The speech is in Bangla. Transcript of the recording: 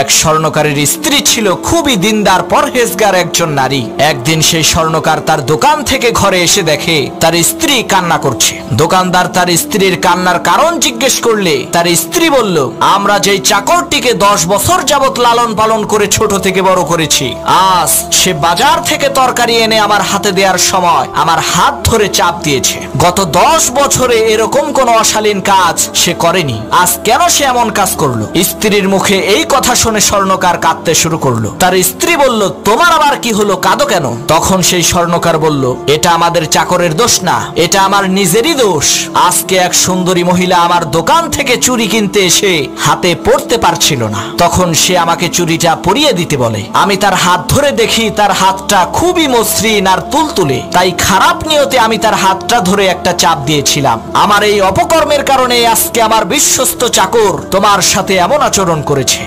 এক স্বর্ণকারের স্ত্রী ছিল খুবই দিনদার পরহেজগার একজন নারী। একদিন সেই স্বর্ণকার তার দোকান থেকে ঘরে এসে দেখে তার স্ত্রী কান্না করছে। দোকানদার তার স্ত্রীর কান্নার কারণ জিজ্ঞেস করলে তার স্ত্রী বলল, আমরা যেই চাকরটিকে 10 বছর যাবত লালন পালন করে ছোট থেকে বড় করেছি, আজ সে বাজার থেকে তরকারি এনে আমার হাতে দেওয়ার সময় আমার হাত ধরে চাপ দিয়েছে। গত 10 বছরে এরকম কোন অশালীন কাজ সে করেনি, আজ কেন সে এমন কাজ করলো? স্ত্রীর মুখে এই কথা শুনে স্বর্ণকার কাঁদতে শুরু করলো। তার স্ত্রী বলল, তোমার আবার কি হলো, কাঁদো কেন? তখন সেই স্বর্ণকার বলল, এটা আমাদের চাকরের দোষ না, এটা আমার নিজেরই দোষ। আজকে এক সুন্দরী মহিলা আমার দোকান থেকে চুড়ি কিনতে এসে হাতে পড়তে পারছিল না, তখন সে আমাকে চুড়িটা পরিয়ে দিতে বলে। আমি তার হাত ধরে দেখি তার হাতটা খুবই মসৃণ আর তুলতুলে, তাই খারাপ নিয়তে আমি তার হাতটা ধরে একটা চাপ দিয়েছিলাম। আমার এই অপকর্মের কারণে আজকে আমার বিশ্বস্ত চাকর তোমার সাথে এমন আচরণ করেছে।